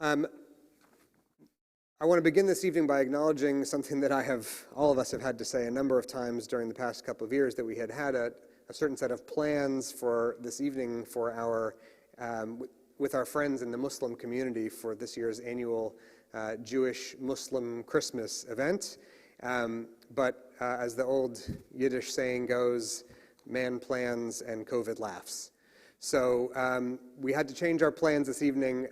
Um, I want to begin this evening by acknowledging something that all of us have had to say a number of times during the past couple of years, that we had a certain set of plans for this evening for with our friends in the Muslim community for this year's annual Jewish-Muslim Christmas event. But as the old Yiddish saying goes, man plans and COVID laughs. So we had to change our plans this evening.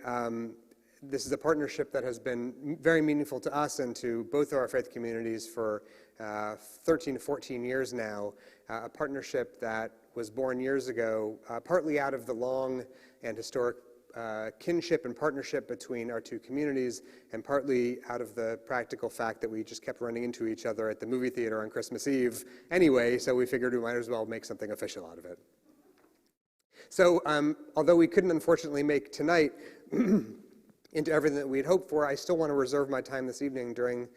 This is a partnership that has been very meaningful to us and to both of our faith communities for 13 to 14 years now, a partnership that was born years ago, partly out of the long and historic kinship and partnership between our two communities, and partly out of the practical fact that we just kept running into each other at the movie theater on Christmas Eve anyway, so we figured we might as well make something official out of it. So although we couldn't unfortunately make tonight into everything that we'd hoped for, I still want to reserve my time this evening during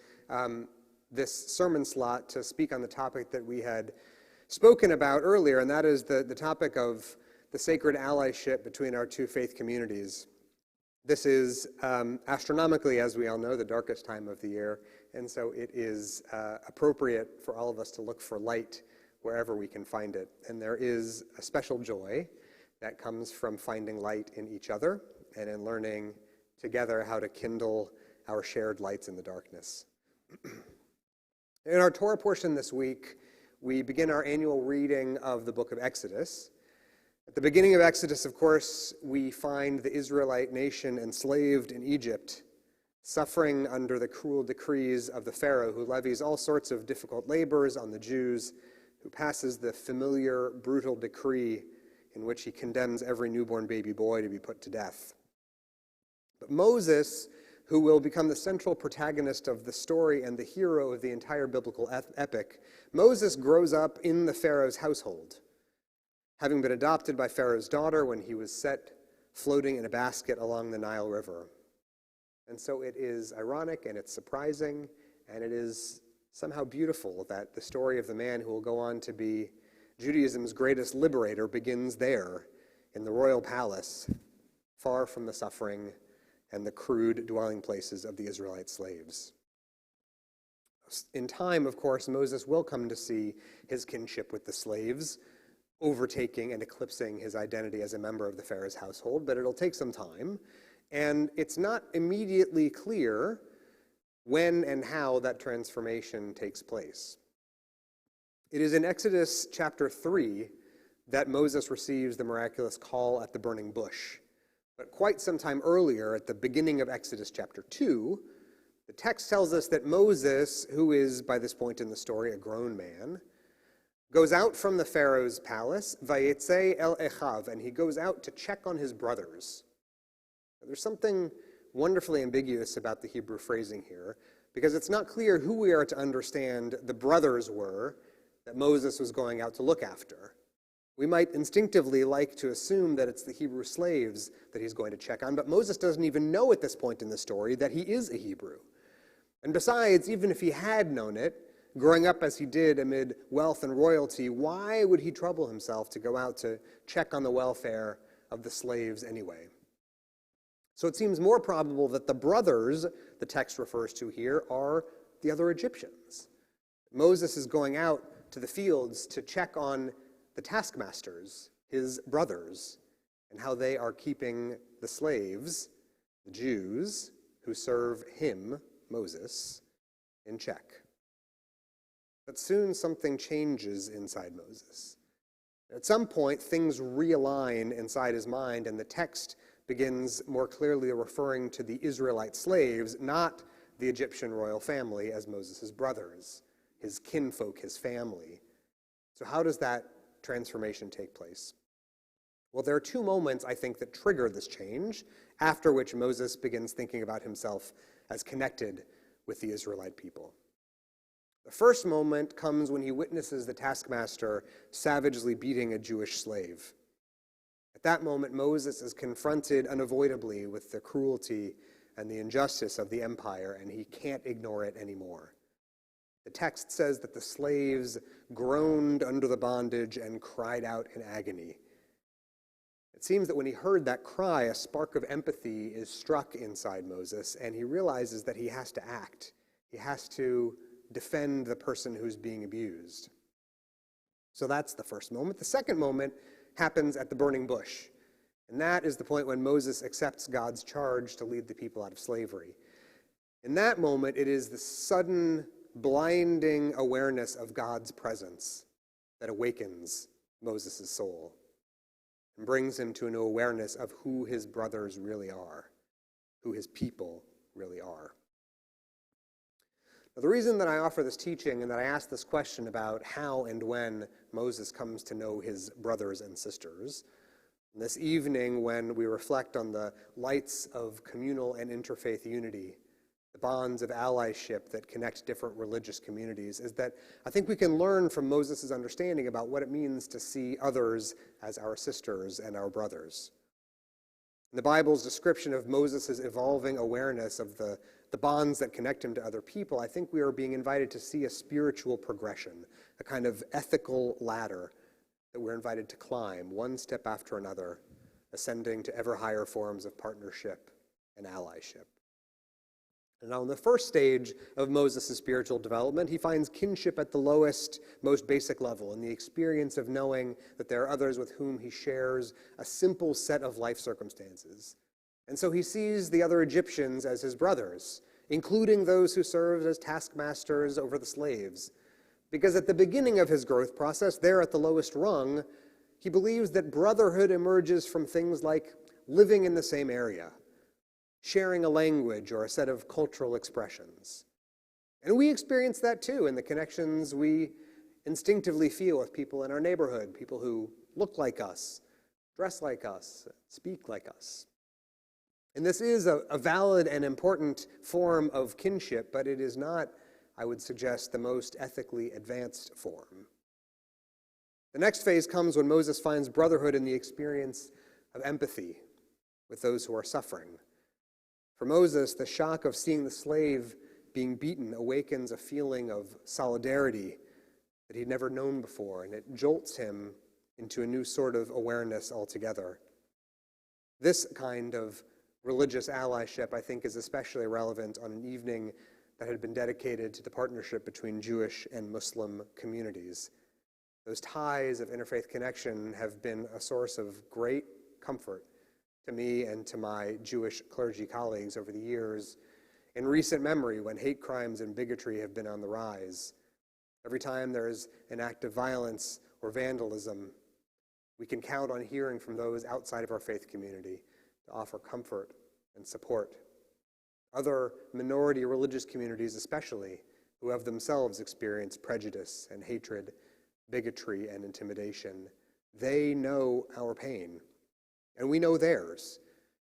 this sermon slot to speak on the topic that we had spoken about earlier, and that is the topic of the sacred allyship between our two faith communities. This is astronomically, as we all know, the darkest time of the year, and so it is appropriate for all of us to look for light wherever we can find it. And there is a special joy that comes from finding light in each other and in learning together how to kindle our shared lights in the darkness. In our Torah portion this week, we begin our annual reading of the book of Exodus. At the beginning of Exodus, of course, we find the Israelite nation enslaved in Egypt, suffering under the cruel decrees of the Pharaoh, who levies all sorts of difficult labors on the Jews, who passes the familiar, brutal decree in which he condemns every newborn baby boy to be put to death. But Moses, who will become the central protagonist of the story and the hero of the entire biblical epic, Moses grows up in the Pharaoh's household, having been adopted by Pharaoh's daughter when he was set floating in a basket along the Nile River. And so it is ironic, and it's surprising, and it is somehow beautiful that the story of the man who will go on to be Judaism's greatest liberator begins there, in the royal palace, far from the suffering and the crude dwelling places of the Israelite slaves. In time, of course, Moses will come to see his kinship with the slaves overtaking and eclipsing his identity as a member of the Pharaoh's household, but it'll take some time, and it's not immediately clear when and how that transformation takes place. It is in Exodus chapter 3 that Moses receives the miraculous call at the burning bush. But quite some time earlier, at the beginning of Exodus chapter 2, the text tells us that Moses, who is by this point in the story a grown man, goes out from the Pharaoh's palace, vayetze el echav, and he goes out to check on his brothers. There's something wonderfully ambiguous about the Hebrew phrasing here, because it's not clear who we are to understand the brothers were that Moses was going out to look after. We might instinctively like to assume that it's the Hebrew slaves that he's going to check on, but Moses doesn't even know at this point in the story that he is a Hebrew. And besides, even if he had known it, growing up as he did amid wealth and royalty, why would he trouble himself to go out to check on the welfare of the slaves anyway? So it seems more probable that the brothers the text refers to here are the other Egyptians. Moses is going out to the fields to check on the taskmasters, his brothers, and how they are keeping the slaves, the Jews, who serve him, Moses, in check. But soon something changes inside Moses. At some point, things realign inside his mind, and the text begins more clearly referring to the Israelite slaves, not the Egyptian royal family as Moses' brothers, his kinfolk, his family. So how does that transformation take place? Well, there are two moments, I think, that trigger this change, after which Moses begins thinking about himself as connected with the Israelite people. The first moment comes when he witnesses the taskmaster savagely beating a Jewish slave. At that moment, Moses is confronted unavoidably with the cruelty and the injustice of the empire, and he can't ignore it anymore. The text says that the slaves groaned under the bondage and cried out in agony. It seems that when he heard that cry, a spark of empathy is struck inside Moses, and he realizes that he has to act. He has to defend the person who's being abused. So that's the first moment. The second moment happens at the burning bush. And that is the point when Moses accepts God's charge to lead the people out of slavery. In that moment, it is the sudden, blinding awareness of God's presence that awakens Moses' soul and brings him to an awareness of who his brothers really are, who his people really are. Now, the reason that I offer this teaching and that I ask this question about how and when Moses comes to know his brothers and sisters, this evening when we reflect on the lights of communal and interfaith unity, the bonds of allyship that connect different religious communities, is that I think we can learn from Moses' understanding about what it means to see others as our sisters and our brothers. In the Bible's description of Moses' evolving awareness of the bonds that connect him to other people, I think we are being invited to see a spiritual progression, a kind of ethical ladder that we're invited to climb one step after another, ascending to ever higher forms of partnership and allyship. And now in the first stage of Moses' spiritual development, he finds kinship at the lowest, most basic level, in the experience of knowing that there are others with whom he shares a simple set of life circumstances. And so he sees the other Egyptians as his brothers, including those who served as taskmasters over the slaves. Because at the beginning of his growth process, there at the lowest rung, he believes that brotherhood emerges from things like living in the same area, sharing a language or a set of cultural expressions. And we experience that too in the connections we instinctively feel with people in our neighborhood, people who look like us, dress like us, speak like us. And this is a valid and important form of kinship, but it is not, I would suggest, the most ethically advanced form. The next phase comes when Moses finds brotherhood in the experience of empathy with those who are suffering. For Moses, the shock of seeing the slave being beaten awakens a feeling of solidarity that he'd never known before, and it jolts him into a new sort of awareness altogether. This kind of religious allyship, I think, is especially relevant on an evening that had been dedicated to the partnership between Jewish and Muslim communities. Those ties of interfaith connection have been a source of great comfort to me and to my Jewish clergy colleagues over the years. In recent memory, when hate crimes and bigotry have been on the rise, every time there is an act of violence or vandalism, we can count on hearing from those outside of our faith community to offer comfort and support. Other minority religious communities especially, who have themselves experienced prejudice and hatred, bigotry and intimidation, they know our pain, and we know theirs.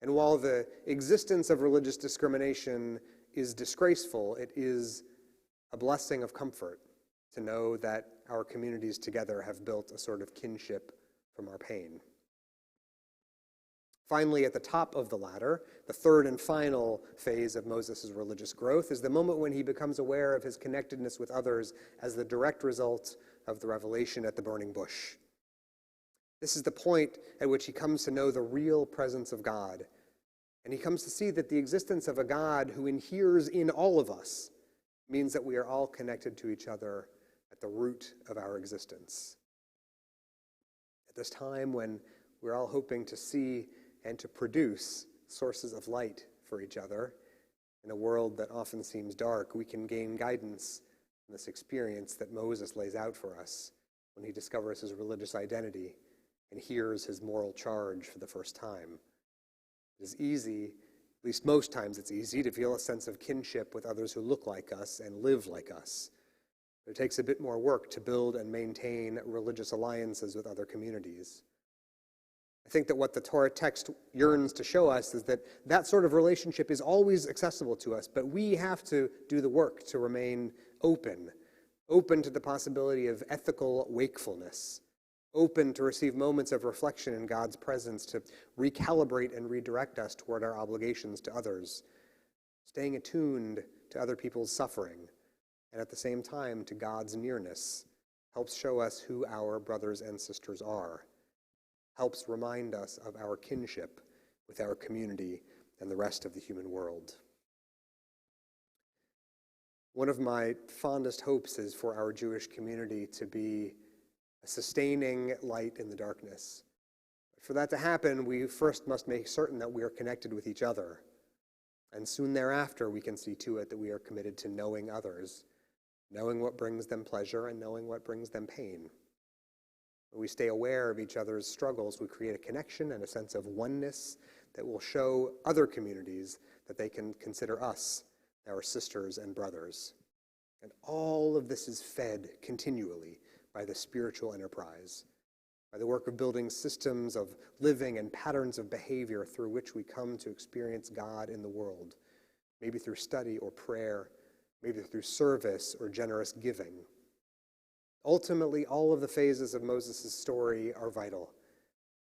And while the existence of religious discrimination is disgraceful, it is a blessing of comfort to know that our communities together have built a sort of kinship from our pain. Finally, at the top of the ladder, the third and final phase of Moses' religious growth is the moment when he becomes aware of his connectedness with others as the direct result of the revelation at the burning bush. This is the point at which he comes to know the real presence of God, and he comes to see that the existence of a God who inheres in all of us means that we are all connected to each other at the root of our existence. At this time when we're all hoping to see and to produce sources of light for each other in a world that often seems dark, we can gain guidance in this experience that Moses lays out for us when he discovers his religious identity and hears his moral charge for the first time. It is easy, at least most times it's easy, to feel a sense of kinship with others who look like us and live like us. But it takes a bit more work to build and maintain religious alliances with other communities. I think that what the Torah text yearns to show us is that that sort of relationship is always accessible to us, but we have to do the work to remain open to the possibility of ethical wakefulness, open to receive moments of reflection in God's presence to recalibrate and redirect us toward our obligations to others, staying attuned to other people's suffering, and at the same time to God's nearness helps show us who our brothers and sisters are, helps remind us of our kinship with our community and the rest of the human world. One of my fondest hopes is for our Jewish community to be a sustaining light in the darkness. For that to happen, we first must make certain that we are connected with each other. And soon thereafter, we can see to it that we are committed to knowing others, knowing what brings them pleasure and knowing what brings them pain. When we stay aware of each other's struggles, we create a connection and a sense of oneness that will show other communities that they can consider us our sisters and brothers. And all of this is fed continually by the spiritual enterprise, by the work of building systems of living and patterns of behavior through which we come to experience God in the world, maybe through study or prayer, maybe through service or generous giving. Ultimately, all of the phases of Moses' story are vital,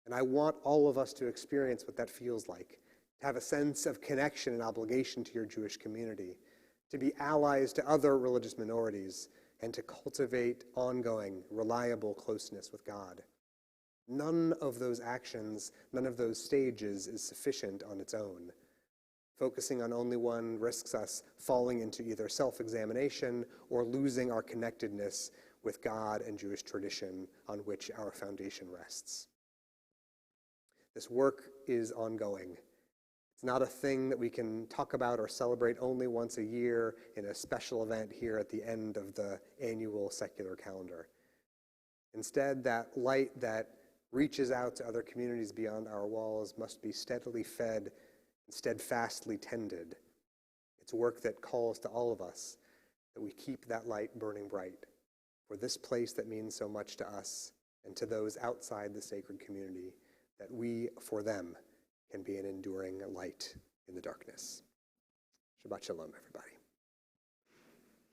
and I want all of us to experience what that feels like, to have a sense of connection and obligation to your Jewish community, to be allies to other religious minorities, and to cultivate ongoing, reliable closeness with God. None of those actions, none of those stages is sufficient on its own. Focusing on only one risks us falling into either self-examination or losing our connectedness with God and Jewish tradition on which our foundation rests. This work is ongoing. It's not a thing that we can talk about or celebrate only once a year in a special event here at the end of the annual secular calendar. Instead, that light that reaches out to other communities beyond our walls must be steadily fed and steadfastly tended. It's work that calls to all of us that we keep that light burning bright for this place that means so much to us and to those outside the sacred community, that we, for them, can be an enduring light in the darkness. Shabbat shalom, everybody.